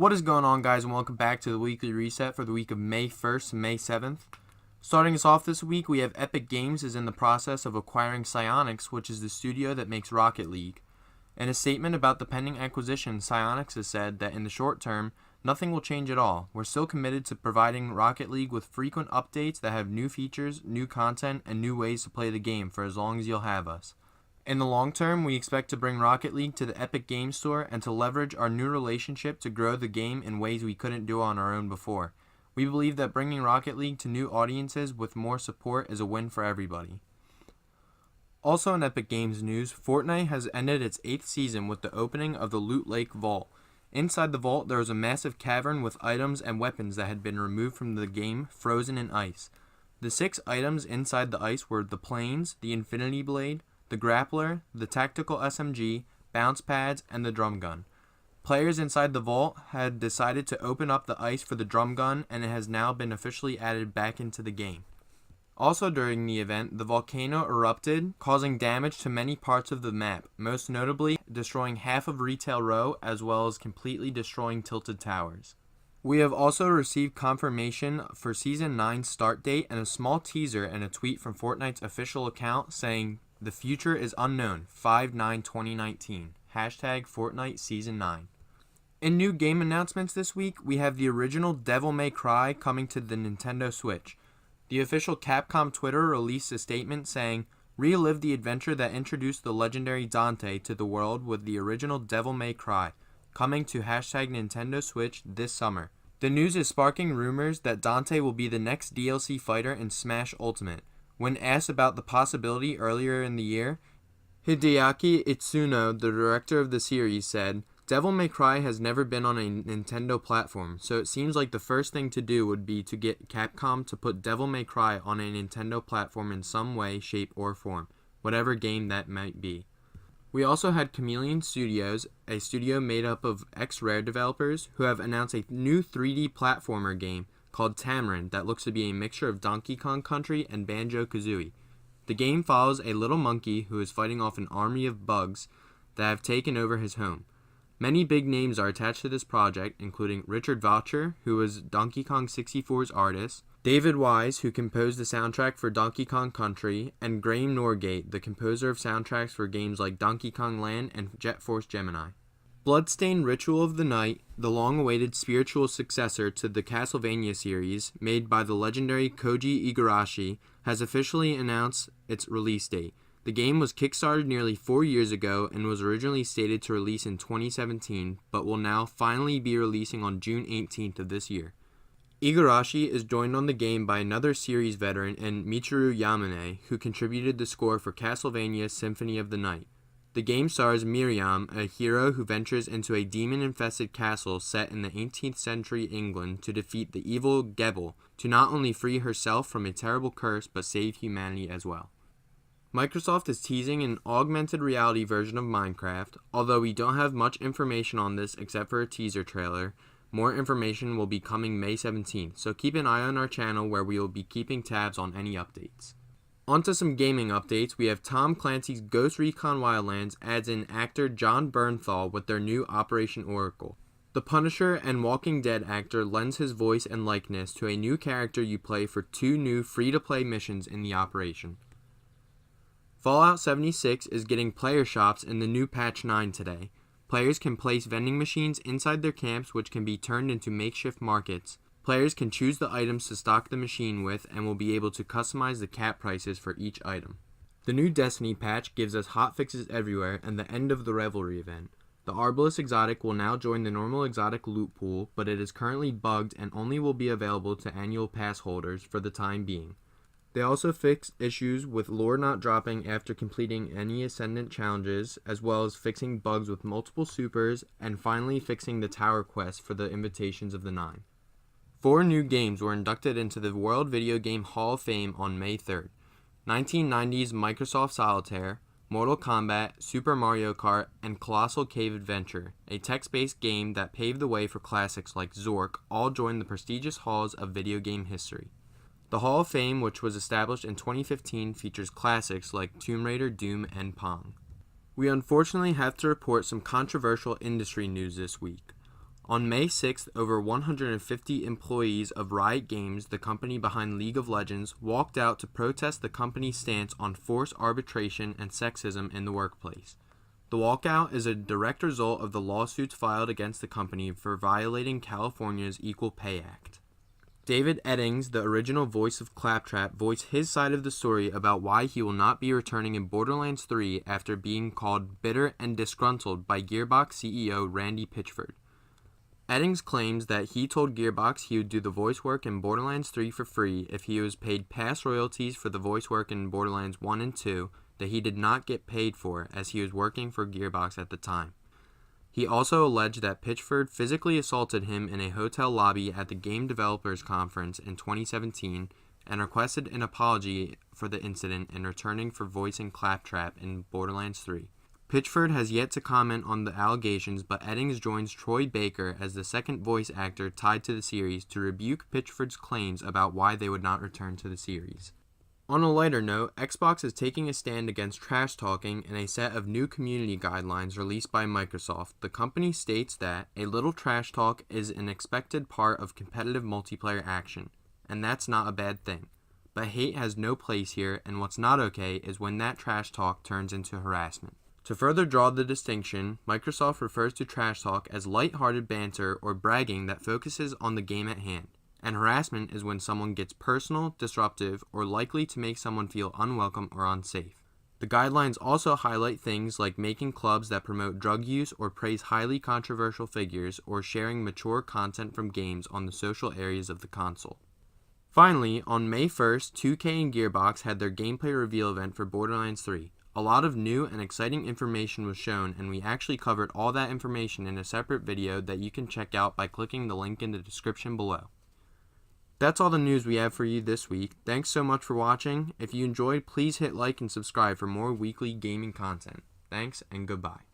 What is going on, guys, and welcome back to the weekly reset for the week of May 1st and May 7th. Starting us off this week, we have Epic Games is in the process of acquiring Psyonix, which is the studio that makes Rocket League. In a statement about the pending acquisition, Psyonix has said that in the short term, nothing will change at all. We're still committed to providing Rocket League with frequent updates that have new features, new content, and new ways to play the game for as long as you'll have us. In the long term, we expect to bring Rocket League to the Epic Games Store and to leverage our new relationship to grow the game in ways we couldn't do on our own before. We believe that bringing Rocket League to new audiences with more support is a win for everybody. Also in Epic Games news, Fortnite has ended its 8th season with the opening of the Loot Lake Vault. Inside the vault, there was a massive cavern with items and weapons that had been removed from the game, frozen in ice. The 6 items inside the ice were the planes, the Infinity Blade, the grappler, the tactical SMG, bounce pads, and the drum gun. Players inside the vault had decided to open up the ice for the drum gun, and it has now been officially added back into the game. Also during the event, the volcano erupted, causing damage to many parts of the map, most notably destroying half of Retail Row as well as completely destroying Tilted Towers. We have also received confirmation for Season 9's start date and a small teaser and a tweet from Fortnite's official account saying, "The future is unknown, 5/9/2019, hashtag Fortnite Season 9. In new game announcements this week, we have the original Devil May Cry coming to the Nintendo Switch. The official Capcom Twitter released a statement saying, "Relive the adventure that introduced the legendary Dante to the world with the original Devil May Cry, coming to hashtag Nintendo Switch this summer." The news is sparking rumors that Dante will be the next DLC fighter in Smash Ultimate. When asked about the possibility earlier in the year, Hideaki Itsuno, the director of the series, said, "Devil May Cry has never been on a Nintendo platform, so it seems like the first thing to do would be to get Capcom to put Devil May Cry on a Nintendo platform in some way, shape, or form, whatever game that might be." We also had Chameleon Studios, a studio made up of ex-Rare developers, who have announced a new 3D platformer game called Tamarind that looks to be a mixture of Donkey Kong Country and Banjo-Kazooie. The game follows a little monkey who is fighting off an army of bugs that have taken over his home. Many big names are attached to this project, including Richard Voucher, who was Donkey Kong 64's artist, David Wise, who composed the soundtrack for Donkey Kong Country, and Graham Norgate, the composer of soundtracks for games like Donkey Kong Land and Jet Force Gemini. Bloodstained Ritual of the Night, the long-awaited spiritual successor to the Castlevania series, made by the legendary Koji Igarashi, has officially announced its release date. The game was kickstarted nearly 4 years ago and was originally stated to release in 2017, but will now finally be releasing on June 18th of this year. Igarashi is joined on the game by another series veteran and Michiru Yamane, who contributed the score for Castlevania Symphony of the Night. The game stars Miriam, a hero who ventures into a demon-infested castle set in the 18th century England to defeat the evil Gebel, to not only free herself from a terrible curse, but save humanity as well. Microsoft is teasing an augmented reality version of Minecraft. Although we don't have much information on this except for a teaser trailer, more information will be coming May 17th, so keep an eye on our channel where we will be keeping tabs on any updates. On to some gaming updates. We have Tom Clancy's Ghost Recon Wildlands adds in actor John Bernthal with their new Operation Oracle. The Punisher and Walking Dead actor lends his voice and likeness to a new character you play for 2 new free-to-play missions in the operation. Fallout 76 is getting player shops in the new patch 9 today. Players can place vending machines inside their camps, which can be turned into makeshift markets. Players can choose the items to stock the machine with and will be able to customize the cap prices for each item. The new Destiny patch gives us hotfixes everywhere and the end of the Revelry event. The Arbalest exotic will now join the normal exotic loot pool, but it is currently bugged and only will be available to annual pass holders for the time being. They also fixed issues with lore not dropping after completing any Ascendant challenges, as well as fixing bugs with multiple supers, and finally fixing the tower quest for the Invitations of the Nine. 4 new games were inducted into the World Video Game Hall of Fame on May 3rd. 1990's Microsoft Solitaire, Mortal Kombat, Super Mario Kart, and Colossal Cave Adventure, a text-based game that paved the way for classics like Zork, all joined the prestigious halls of video game history. The Hall of Fame, which was established in 2015, features classics like Tomb Raider, Doom, and Pong. We unfortunately have to report some controversial industry news this week. On May 6th, over 150 employees of Riot Games, the company behind League of Legends, walked out to protest the company's stance on forced arbitration and sexism in the workplace. The walkout is a direct result of the lawsuits filed against the company for violating California's Equal Pay Act. David Eddings, the original voice of Claptrap, voiced his side of the story about why he will not be returning in Borderlands 3 after being called bitter and disgruntled by Gearbox CEO Randy Pitchford. Eddings claims that he told Gearbox he would do the voice work in Borderlands 3 for free if he was paid past royalties for the voice work in Borderlands 1 and 2 that he did not get paid for as he was working for Gearbox at the time. He also alleged that Pitchford physically assaulted him in a hotel lobby at the Game Developers Conference in 2017 and requested an apology for the incident in returning for voicing Claptrap in Borderlands 3. Pitchford has yet to comment on the allegations, but Eddings joins Troy Baker as the second voice actor tied to the series to rebuke Pitchford's claims about why they would not return to the series. On a lighter note, Xbox is taking a stand against trash talking in a set of new community guidelines released by Microsoft. The company states that a little trash talk is an expected part of competitive multiplayer action, and that's not a bad thing. But hate has no place here, and what's not okay is when that trash talk turns into harassment. To further draw the distinction, Microsoft refers to trash talk as light-hearted banter or bragging that focuses on the game at hand, and harassment is when someone gets personal, disruptive, or likely to make someone feel unwelcome or unsafe. The guidelines also highlight things like making clubs that promote drug use or praise highly controversial figures or sharing mature content from games on the social areas of the console. Finally, on May 1st, 2K and Gearbox had their gameplay reveal event for Borderlands 3. A lot of new and exciting information was shown, and we actually covered all that information in a separate video that you can check out by clicking the link in the description below. That's all the news we have for you this week. Thanks so much for watching. If you enjoyed, please hit like and subscribe for more weekly gaming content. Thanks and goodbye.